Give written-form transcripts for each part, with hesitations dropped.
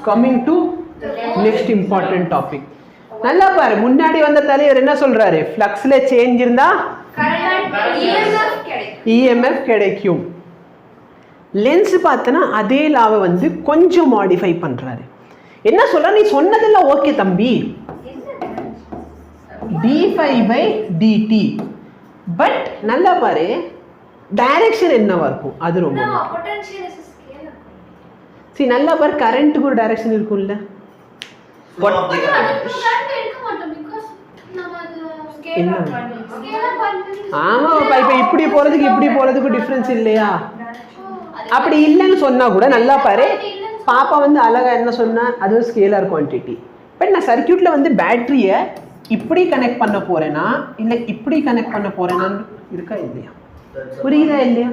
Coming to next important topic. நல்லா பாரு, முன்னாடி வந்த தலைவர் என்ன சொல்றாரு? ஃப்ளக்ஸ்ல சேஞ்ச் இருந்தா EMF கிடைக்கும். லென்ஸ் பார்த்தனா அதே லாவை வந்து கொஞ்சம் மாடிஃபை பண்றாரு. என்ன சொல்ற? நீ சொன்னதெல்லாம் ஓகே தம்பி, d5/dt, பட் நல்லா பாரு டைரக்ஷன் என்னவா இருக்கும் அது ரொம்ப சரி. நல்லா பாரு, கரண்ட்டுக்கு ஒரு டைரக்ஷன் இருக்கும்ல. ஆமாப்பா, இப்ப இப்படி போறதுக்கு இப்படி போறதுக்கு டிஃபரன்ஸ் இல்லையா? அப்படி இல்லைன்னு சொன்னா கூட நல்லா பாரு, பாப்பா வந்து அழகா என்ன சொன்னா, அது ஒரு ஸ்கேலார் குவான்டிட்டி. பட் நான் சர்க்கியூட்ல வந்து பேட்டரியை இப்படி கனெக்ட் பண்ண போறேன்னா இல்லை இப்படி கனெக்ட் பண்ண போறேனான்னு இருக்கா இல்லையா? புரியுதா இல்லையா?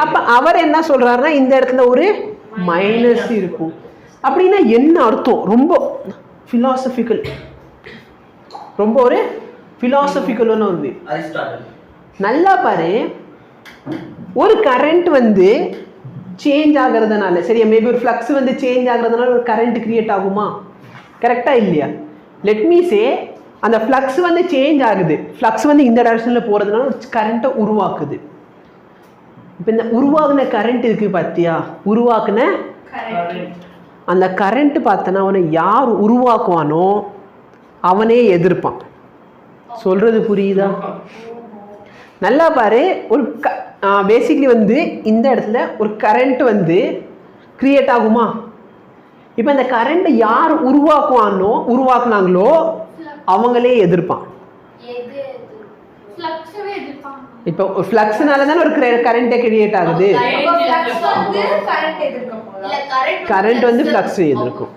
அப்ப அவர் என்ன சொல்றாருன்னா, இந்த இடத்துல ஒரு மைனஸ் இருக்கும். அப்படின்னா என்ன அர்த்தம்? ரொம்ப பிலாசபிக்கல், ரொம்ப ஒரு பிலாசபிக்கலான ஒரு நல்லா பாரு. ஒரு கரண்ட் வந்து சேஞ்ச் ஆகிறதுனால, சரியா, மேபி ஒரு ஃப்ளக்ஸ் வந்து சேஞ்ச் ஆகிறதுனால ஒரு கரண்ட் கிரியேட் ஆகுமா? கரெக்டா இல்லையா? லெட் மீ சே, அந்த ஃப்ளக்ஸ் வந்து சேஞ்ச் ஆகுது, ஃப்ளக்ஸ் வந்து இந்த டைரக்ஷனில் போகிறதுனால ஒரு கரண்ட்டை உருவாக்குது. இப்போ இந்த உருவாக்குன கரண்ட் இருக்குது பார்த்தியா, உருவாக்குன அந்த கரண்ட் பார்த்தனா அவனை யார் உருவாக்குவானோ அவனே எதிர்ப்பான். சொல்கிறது புரியுதா? நல்லா பாரு, ஒரு பேசிக்லி வந்து இந்த இடத்துல ஒரு கரண்ட் வந்து கிரியேட் ஆகுமா? இப்போ இந்த கரண்ட் யார் உருவாக்குனாங்களோ அவங்களே எதிர்ப்பான். இப்போ ஃப்ளக்ஸ்னால தானே ஒரு கரண்ட்டே கிரியேட் ஆகுது. கரண்ட் வந்து ஃப்ளக்ஸ் எதிர்க்கும்.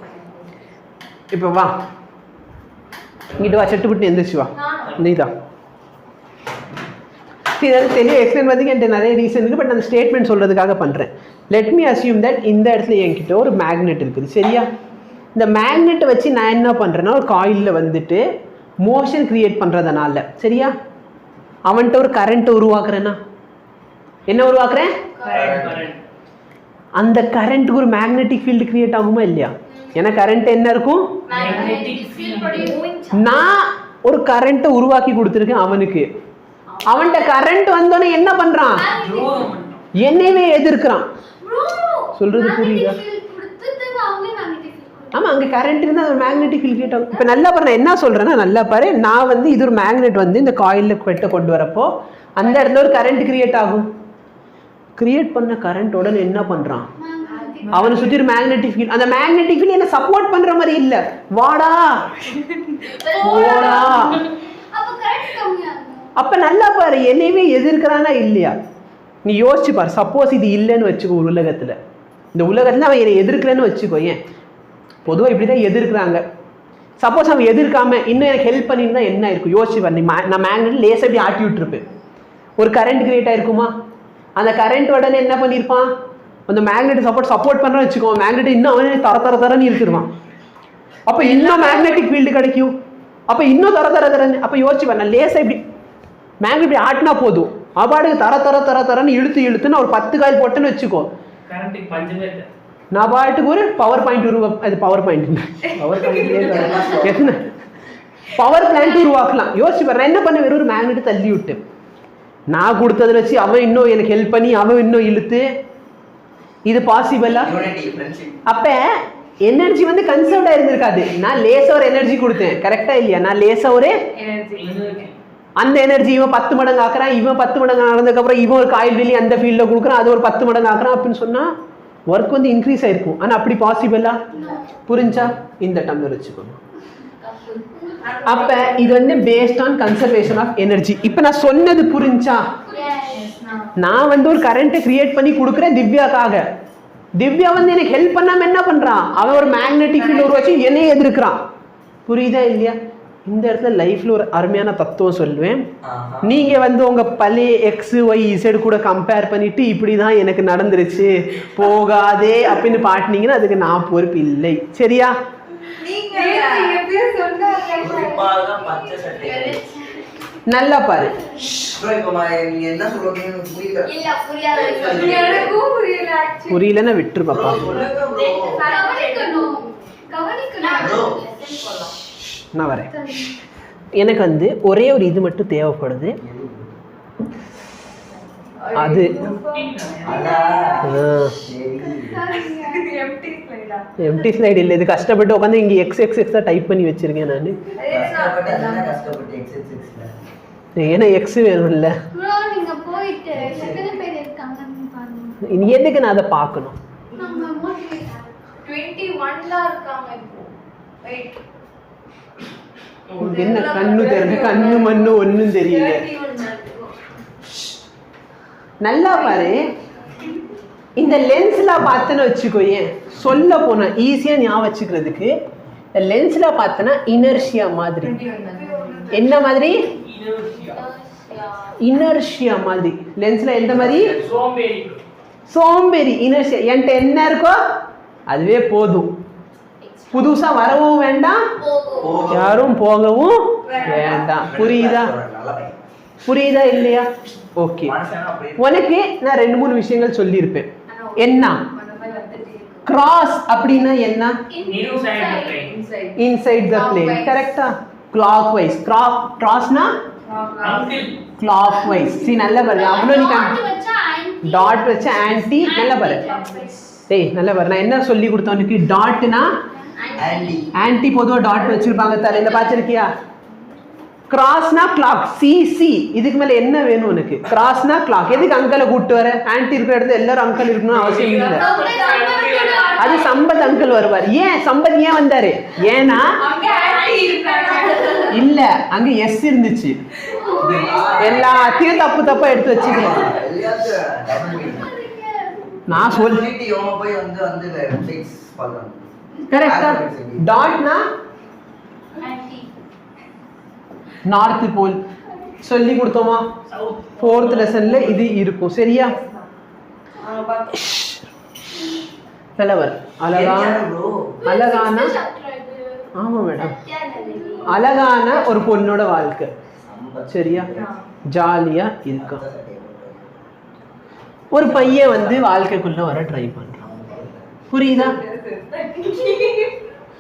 இப்போ வா, இங்கிட்டு வா, செட்டுப்பட்டு எந்திரிச்சு வா. நீதான் இதெல்லாம் தெளிவாக எக்ஸ்பிளைன் பண்ணி என்கிட்ட நிறைய ரீசன் இருக்குது, பட் நான் ஸ்டேட்மெண்ட் சொல்கிறதுக்காக பண்ணுறேன். லெட் மீ அசியூம் தட் இந்த இடத்துல என்கிட்ட ஒரு மேக்னெட் இருக்குது, சரியா? இந்த மேக்னெட்டை வச்சு நான் என்ன பண்ணுறேன்னா, ஒரு காயிலில் வந்துட்டு மோஷன் கிரியேட் பண்ணுறதுனால, சரியா, அவன்கிட்ட ஒரு கரண்ட்டை உருவாக்குறேன்னா என்ன உருவாக்குறேன்? அந்த கரண்ட்டுக்கு ஒரு மேக்னெட்டிக் ஃபீல்டு கிரியேட் ஆகுமா இல்லையா? ஏன்னா கரண்ட் என்ன இருக்கும்? நான் ஒரு கரண்ட்டை உருவாக்கி கொடுத்துருக்கேன் அவனுக்கு. அவன்கிட்ட கரண்ட் வந்தோன்னே என்ன பண்றான்? என்னையவே எதிர்க்கிறான். சொல்றது புரியுதா? ஆமா, அங்க கரண்ட் இருந்தா அது ஒரு மேக்னெட்டிக் ஃபீல்ட் கிரியேட் ஆகும். இப்போ நல்லா பாரு, நான் என்ன சொல்றேன்னா, நல்லா பாரு, நான் வந்து இது ஒரு மேக்னெட் வந்து இந்த காயில்ல பெட்ட கொண்டு வரப்போ அந்த இடத்துல ஒரு கரண்ட் கிரியேட் ஆகும். கிரியேட் பண்ண கரண்ட் உடனே என்ன பண்றான்? அவனை சுற்றி ஒரு மேக்னெட்டிக் ஃபீல்ட். அந்த மேக்னெட்டிக் ஃபீல்ட் என்ன சப்போர்ட் பண்ற மாதிரி இல்ல, வாடா போடா. அப்ப நல்லா பாரு, என்னையவே எதிர்க்கிறானா இல்லையா? நீ யோசிச்சு பாரு. சப்போஸ் இது இல்லைன்னு வச்சுக்கோ, ஒரு உலகத்துல, இந்த உலகத்துல அவன் என்னை எதிர்க்கிறேன்னு வச்சுக்கோ, ஏன் பொதுவாக இப்படி தான் எதிர்க்கிறாங்க. சப்போஸ் அவன் எதிர்க்காம இன்னும் எனக்கு ஹெல்ப் பண்ணியிருந்தா என்ன இருக்கும்? யோசிச்சு பாரு. நான் மேக்னெட் லேசாக இப்படி ஆட்டி விட்டுருப்பேன், ஒரு கரண்ட் கிரியேட் ஆயிருக்குமா? அந்த கரண்ட் உடனே என்ன பண்ணியிருப்பான்? அந்த மேக்னெட் சப்போர்ட் பண்ணுறோன்னு வச்சுக்கோ, மேக்னெட் இன்னும் அவனே தரன்னு இழுத்துருவான். அப்போ இன்னும் மேக்னெட்டிக் ஃபீல்டு கிடைக்கும். அப்போ இன்னும் தரன்னு. அப்போ யோசிச்சு பாரு, நான் லேசாக இப்படி மேக்னெட் இப்படி ஆட்டினா போதும், அப்பாடுக்கு தரன்னு இழுத்து நான் ஒரு 10 காயில் போட்டேன்னு வச்சுக்கோ, நான் பாட்டுக்கு ஒரு பவர் பாயிண்ட் அது பவர் பிளான்ட் உருவாக்கலாம். யோசிச்சு பாரு, என்ன பண்ண, வெறும் ஒரு மேக்னெட் தள்ளி விட்டு நான் கொடுத்ததுல வச்சு அவன் இன்னும் எனக்கு ஹெல்ப் பண்ணி அவன் இன்னும் இழுத்து, இது பாசிபிளா? அப்ப எனர்ஜி வந்து கன்சர்வ்டா இருந்திருக்காது. நான் லேசா ஒரு எனர்ஜி கொடுத்தேன், கரெக்டா இல்லையா? நான் லேசா ஒரு அந்த எனர்ஜி இவன் 10 மடங்கு ஆக்குறான், இவன் 10 மடங்கு ஆனதுக்கு அப்புறம் இவன் ஒரு காயில் வெளியே அந்த ஃபீல்ட்ல கொடுக்குறான், அது ஒரு 10 மடங்கு ஆக்குறான் அப்படின்னு சொன்னா ஒர்க் வந்து இன்க்ரீஸ் ஆயிருக்கும். ஆனா அப்படி பாசிபிளா? புரிஞ்சா? இந்த டம்ளர் வச்சுக்கோங்க. அப்ப இது வந்து based on conservation of energy. இப்ப நான் சொன்னது புரிஞ்சா? நான் வந்து ஒரு கரண்ட்டை கிரியேட் பண்ணி கொடுக்குறேன் திவ்யாக்காக. திவ்யா வந்து எனக்கு ஹெல்ப் பண்ணாம என்ன பண்றான்? அவன் ஒரு மேக்னெட்டிக் ஃபீல்ட் உருவாக்கி என்னையே எதிர்க்கிறான். புரியுதா இல்லையா? இந்த இடத்துல லைஃப்ல ஒரு அருமையான தத்துவம் சொல்லுவேன். நீங்க வந்து உங்க பழைய XYZ கூட கம்பேர் பண்ணிட்டு இப்படிதான் எனக்கு நடந்துருச்சு போகாதே அப்படின்னு பாட்டினீங்கன்னா அதுக்கு நான் பொறுப்பு இல்லை, சரியா? நல்லா பாரு. புரியலன்னா விட்டுரு பாப்பா. நான் வரேன். எனக்கு வந்து ஒரே ஒரு இது மட்டும் தேவைப்படுது. அது எம்டி ஸ்லைடு இல்லை, இது கஷ்டப்பட்டு உட்காந்து இங்கே எக்ஸ் எக்ஸ் எக்ஸாக டைப் பண்ணி வச்சிருக்கேன் நான். ஏன்னா எக்ஸ் வேணும்ல. இனி எதுக்கு நான் அதை பார்க்கணும்? என்ன கண்ணு தெரியல, கண்ணு மண்ணு ஒன்னும் தெரியல. நல்லா பாரு. இந்த லென்ஸ்ல பார்த்தேன்னு வச்சுக்கோ, ஏன் சொல்ல போனா ஈஸியா ஞாபகம் வச்சுக்கிறதுக்கு, லென்ஸ்ல பார்த்தனா இனர்ஷியா மாதிரி. என்ன மாதிரி? இனர்ஷியா மாதிரி. லென்ஸ்ல எந்த மாதிரி? சோம்பேறி. இனர்ஷியா. என்கிட்ட என்ன இருக்கோ அதுவே போதும். புதுசா வரவும் வேண்டாம், யாரும் போகவும் வேண்டாம். புரியுதா? புரியுதா இல்லையா? ஓகே. உனக்கு நான் 2-3 விஷயங்கள் சொல்லியிருப்பேன். என்ன கிராஸ் அப்படின்னா என்ன? Inside the plane. கரெக்டா? Clockwise. கிராஸ்னா கிளாக் வைஸ். சி நல்லா பாரு. அவ்வளோ நீ டாட் வச்ச ஆன்டி. நல்லா பாரு. டேய் நல்லா பாரு. நான் என்ன சொல்லி கொடுத்தவனுக்கு? டாட்னா ஆன்டி பொதுவாக டாட் வச்சிருப்பாங்க தலையில, பார்த்துருக்கியா? கிராஸ்னா கிளாக். சி இதுக்கு மேல என்ன வேணும் உனக்கு? கிராஸ்னா கிளாக். எதுக்கு அங்கலை கூப்பிட்டு வர? ஆன்டி இருக்கிற இடத்துல எல்லாரும் அங்கல் இருக்கணும்னு அவசியம் இல்லை. அது சம்பத் அங்கிள் வருவார். ஏன் சம்பத் ஏன் வந்தாரு? ஏன்னா இல்ல அங்க எஸ் இருந்துச்சு. எல்லாத்தையும் தப்பா எடுத்து வச்சுக்கிறேன். நான் கரெக்டா? டாட்னா நார்த் போல் சொல்லி கொடுத்தோமா? 4th லெசன்ல இது இருக்கும். சரியா? நல்லவர். அழகான ஆமா மேடம், அழகான ஒரு பொண்ணோட வாழ்க்கை. சரியா? ஜாலியா இருக்கும். ஒரு பையன் வந்து வாழ்க்கைக்குள்ள வர ட்ரை பண்றான். புரியுதா?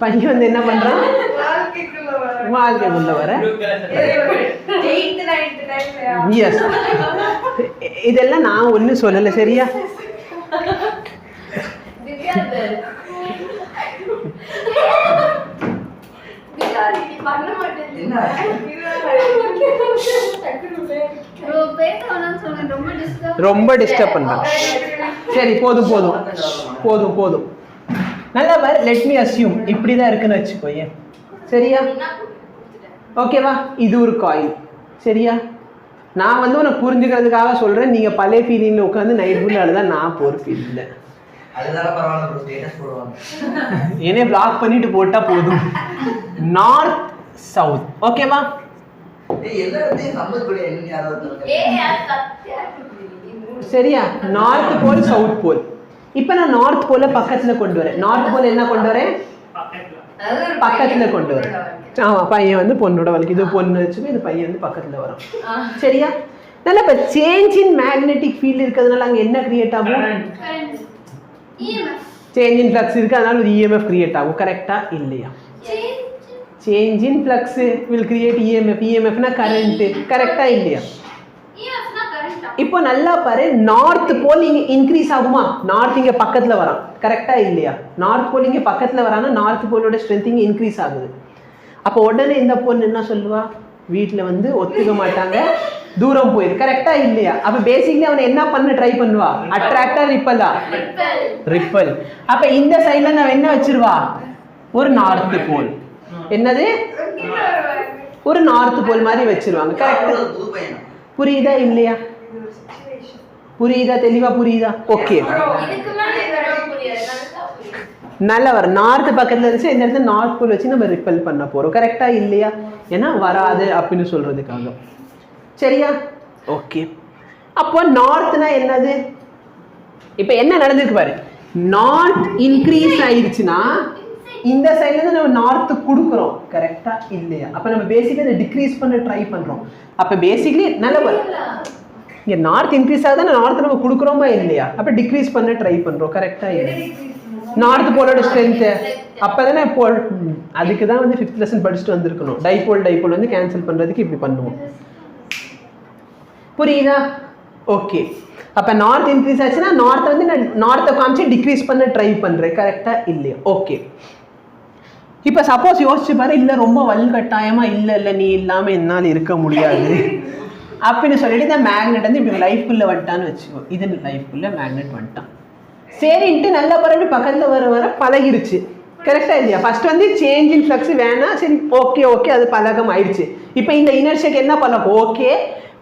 பையன் வந்து என்ன பண்றான்? வாழ்க்கைக்குள்ள வர. எஸ், இதெல்லாம் நான் ஒண்ணு சொல்லல. சரியா? ரொம்ப டிஸ்டர்ப் பண்றேன். சரி போதும் போதும் போதும் போதும். நல்லா பாரு. லெட் மீ அஸ்யூம் இப்படிதான் இருக்குன்னு வச்சுக்கோயே. சரியா? ஓகேவா? இது ஒரு காயில். சரியா? நான் வந்து உனக்கு புரிஞ்சுக்கிறதுக்காக சொல்றேன். நீங்க பழைய ஃபீலிங்ல உட்காந்து நைட் ஃபுல் அழுதான் நான் போற இல்லை. என்னைய பிளாக் பண்ணிட்டு போட்டா போதும். North south. ஓகேவா? சரியா? North pole south pole. இப்ப நான் நார்த் போல பக்கத்துல கொண்டு வரேன். நார்த் போல் என்ன கொண்டு வரேன்? பக்கத்துல கொண்டு வரேன். ஆமா, பையன் வந்து பொண்ணோட வாழ்க்கை. இது பொண்ணு வச்சுமே இது பையன் வந்து பக்கத்துல வரும். சரியா? நல்லா இப்ப சேஞ்ச் இன் மேக்னெட்டிக் ஃபீல்ட் இருக்கிறதுனால அங்க என்ன கிரியேட் ஆகும்? சேஞ்ச் இன் ஃப்ளக்ஸ் இருக்கு, அதனால ஒரு இஎம்எஃப் கிரியேட் ஆகும். கரெக்டா இல்லையா? Change in flux will create EMF. EMFனா கரண்ட். கரெக்டா இல்லையா? இப்போ நல்லா பாரு. நார்த் போல் இங்க இன்க்ரீஸ் ஆகுமா? நார்த் இங்க பக்கத்துல வரான். கரெக்டா இல்லையா? நார்த் போல் இங்க பக்கத்துல வரானா நார்த் போலோட ஸ்ட்ரென்த் இங்க இன்க்ரீஸ் ஆகுது. அப்போ உடனே இந்த பொண்ணு என்ன சொல்லுவா? வீட்டுல வந்து ஒத்துக்க மாட்டாங்க, தூரம் போயிரு. கரெக்டா இல்லையா? அப்ப பேசிக்கலி அவனை என்ன பண்ண ட்ரை பண்ணுவா? அட்ராக்டா ரிப்பலா? ரிப்பல். அப்ப இந்த சைடுல நான் என்ன வச்சிருவா? ஒரு நார்த் போல். என்னது? ஒரு நார்த் போல் மாதிரி வச்சிருவாங்க. கரெக்டா? புரியுதா இல்லையா? புரியுதா? தெளிவா புரியுதா? ஓகே. நல்லா வர நார்த் பக்கத்துல இருந்துச்சு. இந்த இடத்துல நார்த் போல் வச்சு நம்ம ரிப்பல் பண்ண போறோம். கரெக்டா இல்லையா? ஏன்னா வராது அப்படின்னு சொல்றதுக்காக. சரியா? ஓகே. அப்போ நார்த்னா என்னது? இப்ப என்ன நடந்திருக்கு பாரு. நார்த் இன்க்ரீஸ் ஆயிடுச்சுன்னா இந்த சைட்ல இருந்து நம்ம நார்த் கொடுக்குறோம். கரெக்டா இல்லையா? அப்ப நம்ம பேசிக்கா இதை டிக்ரீஸ் பண்ண ட்ரை பண்றோம். அப்போ பேசிக்லி நல்ல இங்கே நார்த் இன்க்ரீஸ் ஆகுதுன்னா நார்த் நம்ம கொடுக்குறோமா இல்லையா, அப்போ டிக்ரீஸ் பண்ண ட்ரை பண்ணுறோம். கரெக்டாக இல்லை நார்த் போலோட ஸ்ட்ரென்த்து அப்போ தானே போல். அதுக்கு தான் வந்து 5th லெசன் படிச்சுட்டு வந்திருக்கணும். டைபோல் வந்து கேன்சல் பண்ணுறதுக்கு இப்படி பண்ணுவோம். புரியுதா? ஓகே. அப்போ நார்த் இன்க்ரீஸ் ஆச்சுன்னா நார்த்தை வந்து நான் நார்த்தை காமிச்சு டிக்ரீஸ் பண்ண ட்ரை பண்ணுறேன். கரெக்டாக இல்லையா? ஓகே. இப்போ சப்போஸ் யோசிச்சு பாரு, இல்லை ரொம்ப வலுக்கட்டாயமாக இல்லை நீ இல்லாமல் என்னால் இருக்க முடியாது அப்படின்னு சொல்லிட்டு இந்த மேக்னெட் வந்து இப்படி லைஃப்குள்ளே வந்துட்டான்னு வச்சுக்கோ. இது லைஃப்குள்ளே மேக்னெட் வந்துட்டான். சரின்ட்டு நல்லா பரவாயில்ல பக்கத்தில் வர பழகிருச்சு. கரெக்டாக இல்லையா? ஃபர்ஸ்ட் வந்து சேஞ்ச் இன் ஃப்ளக்ஸ் வேணாம், சரி ஓகே அது பழகம் ஆயிடுச்சு. இப்போ இந்த இனர்ஷியாக்கு என்ன பழக்கம்? ஓகே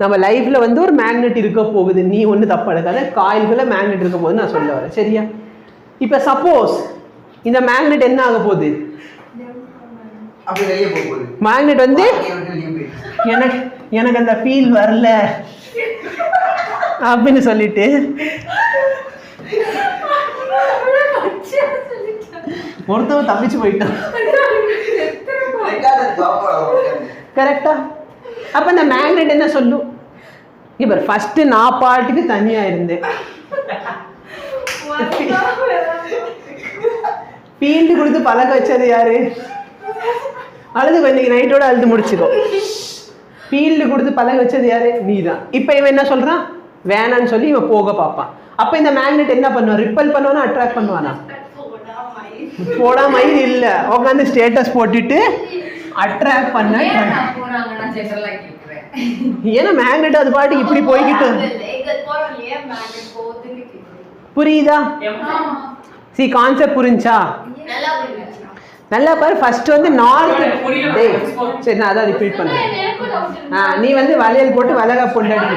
நம்ம லைஃப்பில் வந்து ஒரு மேக்னெட் இருக்க போகுது, நீ ஒன்று தப்பு எடுக்காத, காயில்குள்ளே மேக்னெட் இருக்க போகுதுன்னு நான் சொல்ல வரேன். சரியா? இப்போ சப்போஸ் இந்த மேக்னெட் என்ன ஆக போகுது? மேக்னெட் வந்து எனக்கு அந்த ஃபீல் வரல அப்படின்னு சொல்லிட்டு ஒருத்தவன் தப்பிச்சு போயிட்டான். கரெக்டா? அப்ப இந்த மேக்னெட் என்ன சொல்லும்? இப்ப ஃபர்ஸ்ட் நான் பாட்டுக்கு தனியா இருந்தேன், ஃபீல்டு கொடுத்து பழக வச்சது யாரு? அழுது இன்னைக்கு நைட்டோட அழுது முடிச்சுக்கோ. ஃபீல்டு கொடுத்து பழக வச்சது யாரு? நீ தான். இப்போ இவன் என்ன சொல்றான்? வேணான்னு சொல்லி இவன் போக பார்ப்பான். அப்போ இந்த மேக்னெட் என்ன பண்ணுவான்? ரிப்பல் பண்ணுவானா அட்ராக்ட் பண்ணுவானா? போடா மயில் இல்லை, உட்காந்து ஸ்டேட்டஸ் போட்டுட்டு அட்ராக்ட் பண்ண. ஏன்னா மேக்னெட் அது பாட்டுக்கு இப்படி போய்கிட்டு. புரியுதா? சி கான்செப்ட் புரிஞ்சா? நல்லா பாரு. ஃபர்ஸ்ட் வந்து நார்த். சரி நான் அதான் ரிப்பீட் பண்ணுறேன். நீ வந்து வளையல் போட்டு வளகா பொண்டாடி,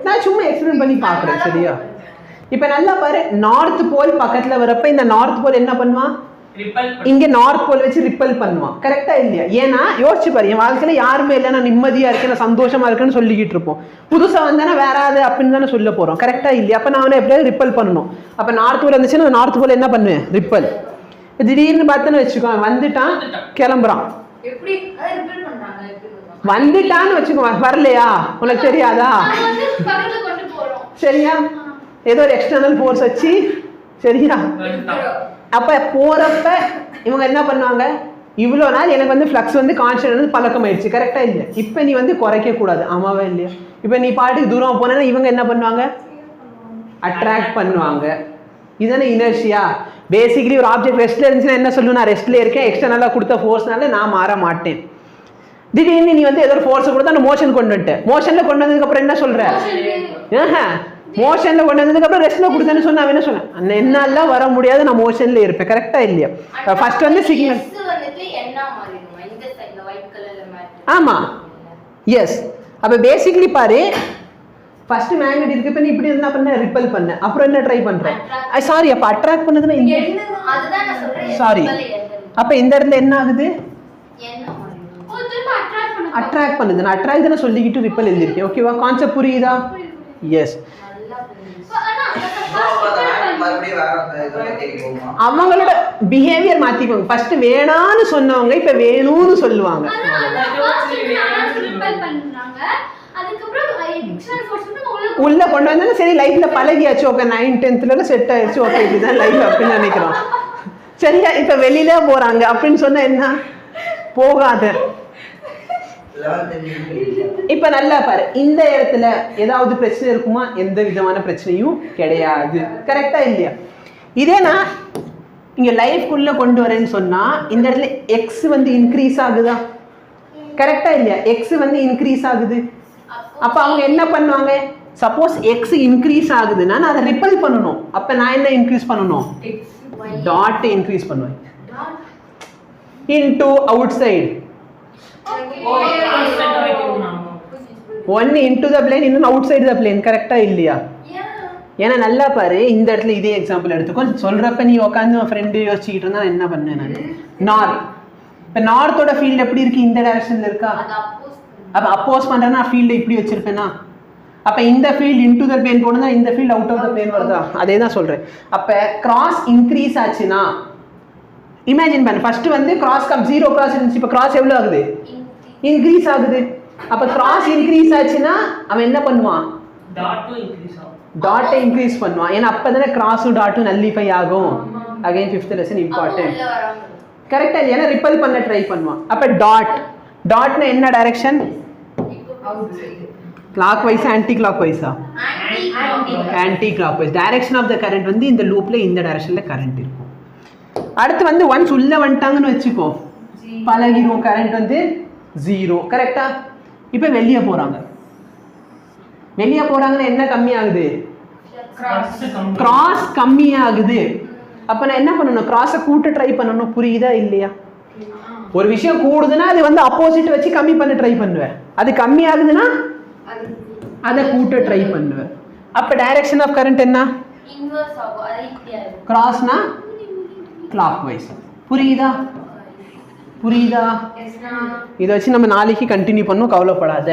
நான் சும்மா எக்ஸ்பிளைன் பண்ணி பார்க்குறேன். சரியா? இப்போ நல்லா பாரு, நார்த் போல் பக்கத்தில் வரப்ப இந்த நார்த் போல் என்ன பண்ணுவான்? இங்கே நார்த் போல் வச்சு ரிப்பல் பண்ணுவான். கரெக்டா இல்லையா? ஏன்னா யோசிச்சு பாரு, என் வாழ்க்கையில யாருமே இல்லை, நான் நிம்மதியா இருக்கேன், நான் சந்தோஷமா இருக்கேன்னு சொல்லிக்கிட்டு இருப்போம். புதுசா வந்தானே வேறாது அப்படின்னு தானே சொல்ல போறோம். கரெக்டா இல்லையா? அப்ப நான் அவனை எப்படியாவது ரிப்பல் பண்ணணும். அப்ப நார்த் போல் இருந்துச்சுன்னா நார்த் போல் என்ன பண்ணுவேன்? ரிப்பல். திடீர்னு பார்த்தேன்னு வச்சுக்கோ, வந்துட்டான் கிளம்புறான், வந்துட்டான்னு வச்சுக்கோ, வரலையா உனக்கு தெரியாதா? சரியா? ஏதோ ஒரு எக்ஸ்டர்னல் ஃபோர்ஸ் வச்சு. சரியா? அப்ப போறப்ப இவங்க என்ன பண்ணுவாங்க? இவ்வளோ நாள் எனக்கு வந்து ஃப்ளக்ஸ் வந்து கான்ஸ்டன்ட் வந்து பழக்கம் ஆயிடுச்சு. கரெக்டா இல்லையா? இப்போ நீ வந்து குறைக்க கூடாது. ஆமாவா இல்லையா? இப்போ நீ பாட்டுக்கு தூரம் போனா இவங்க என்ன பண்ணுவாங்க? அட்ராக்ட் பண்ணுவாங்க. இதுதானே இனர்ஷியா. பேசிக்கலி ஒரு ஆப்ஜெக்ட் ரெஸ்ட்ல இருந்துச்சுன்னா என்ன சொல்லணும்? நான் ரெஸ்ட்ல இருக்கேன், எக்ஸ்டர்னலா கொடுத்த ஃபோர்ஸ்னால நான் மாற மாட்டேன். திடீர்னு நீ வந்து ஏதோ ஒரு ஃபோர்ஸ் கொடுத்தா நான் மோஷன் கொண்டு வந்துட்டேன். மோஷன்ல கொண்டு வந்ததுக்கு அப்புறம் என்ன சொல்ற? மோஷன்ல கொண்டு வந்ததுக்கு அப்புறம் ரெஸ்ட்ல கொடுத்தேன்னு சொன்னா என்ன சொன்னேன்? என்னால வர முடியாது, நான் மோஷன்ல இருப்பேன். கரெக்டா இல்லையா? ஃபர்ஸ்ட் வந்து சிக்னல். ஆமா, எஸ். அப்ப பேசிக்கலி பாரு, ஃபர்ஸ்ட் மேக்னெட் இருக்கு, இப்ப நீ இப்படி என்ன பண்ண? ரிப்பல் பண்ண. அப்புறம் என்ன ட்ரை பண்ற? சாரி, அப்ப அட்ராக்ட் பண்ணதுன்னா சாரி, அப்ப இந்த இடத்துல என்ன ஆகுது? அட்ராக்ட் பண்ணுது. நான் அட்ராக்ட் தானே சொல்லிக்கிட்டு ரிப்பல் எழுதிருக்கேன். ஓகேவா? கான்செப்ட் புரியுதா? எஸ். அவங்களோட பிஹேவியர் மாத்திப்பாங்க. ஃபர்ஸ்ட் வேணான்னு சொன்னவங்க இப்ப வேணும்னு சொல்லுவாங்க. உள்ள கொண்டு வந்தா சரி, லைஃப்ல பழகியாச்சு. ஓகே, 9th 10th செட் ஆயிடுச்சு. ஓகே, இதுதான் லைஃப் அப்படின்னு நினைக்கிறோம். சரியா? இப்ப வெளியில போறாங்க அப்படின்னு சொன்னா என்ன? போகாத. இப்ப நல்லா பாரு, இந்த இடத்துல ஏதாவது பிரச்சனை இருக்குமா? எந்த விதமான பிரச்சனையும் கிடையாது. கரெக்டா இல்லையா? இதே நான் இங்க லைஃப்குள்ள கொண்டு வரேன்னு சொன்னா இந்த இடத்துல எக்ஸ் வந்து இன்க்ரீஸ் ஆகுதா? கரெக்டா இல்லையா? எக்ஸ் வந்து இன்க்ரீஸ் ஆகுது. அப்ப அவங்க என்ன பண்ணுவாங்க? சப்போஸ் எக்ஸ் இன்க்ரீஸ் ஆகுதுன்னா நான் அதை ரிப்பல் பண்ணணும். அப்ப நான் என்ன இன்க்ரீஸ் பண்ணணும்? டாட் இன்க்ரீஸ் பண்ணுவேன். இன்டு அவுட் சைடு, ஒன்னு இன்டு த பிளேன், இன்னொன்று அவுட் சைடு த பிளேன். கரெக்டா இல்லையா? ஏன்னா நல்லா பாரு, இந்த இடத்துல இதே எக்ஸாம்பிள் எடுத்துக்கோ. சொல்றப்ப நீ உட்காந்து உன் ஃப்ரெண்டு யோசிச்சுக்கிட்டு இருந்தா என்ன பண்ணேன் நான்? நார்த். இப்போ நார்த்தோட ஃபீல்டு எப்படி இருக்கு? இந்த டைரக்ஷன்ல இருக்கா? அப்போ அப்போஸ் பண்றேன்னா ஃபீல்டு இப்படி வச்சிருப்பேனா? அப்போ இந்த ஃபீல்டு இன்டு த பிளேன் போனா இந்த field out of the plane வருதா? அதே தான் சொல்றேன். அப்போ கிராஸ் இன்க்ரீஸ் ஆச்சுன்னா இமேஜின் பண்ணு, ஃபர்ஸ்ட் வந்து கிராஸ் கம் 0 கிராஸ் இருந்துச்சு, இப்போ கிராஸ் எவ்வளோ ஆகுது? இன்க்ரீஸ் ஆகுது. அப்ப கிராஸ் இன்க்ரீஸ் ஆச்சுன்னா அவன் என்ன பண்ணுவான்? டாட்டை இன்க்ரீஸ் பண்ணுவான். ஏன்னா அப்பதானே கிராஸும் டாட்டும் நல்லிஃபை ஆகும். Again 5th lesson important. கரெக்டா? ஏன்னா ரிப்பல் பண்ண ட்ரை பண்ணுவான். அப்ப டாட்னா என்ன டைரக்ஷன்? கிளாக் வைஸ் ஆன்டி கிளாக் வைஸா? Anticlockwise. Direction of the current வந்து இந்த லூப்ல இந்த டைரக்ஷன்ல கரண்ட் இருக்கும். அடுத்து வந்து ஒன்ஸ் உள்ள வந்துட்டாங்கன்னு வச்சுக்கோ, பழகிரும். கரண்ட் வந்து 0. கரெக்டா? இப்போ வெளியே போறாங்கன்னா என்ன கம்மி ஆகுது? கிராஸ் கம்மி ஆகுது. அப்ப நான் என்ன பண்ணணும்? கிராஸை கூட்ட ட்ரை பண்ணணும். புரியுதா இல்லையா? ஒரு விஷயம் கூடுதுன்னா அது வந்து அப்போசிட் வச்சு கம்மி பண்ண ட்ரை பண்ணுவேன். அது கம்மி ஆகுதுன்னா அதை கூட்ட ட்ரை பண்ணுவேன். அப்ப டைரக்ஷன் ஆஃப் கரண்ட் என்ன? கிராஸ்னா கிளாக் வைஸ். புரியுதா? இதை வச்சு நம்ம நாளைக்கு கண்டினியூ பண்ணோம். கவலைப்படாத.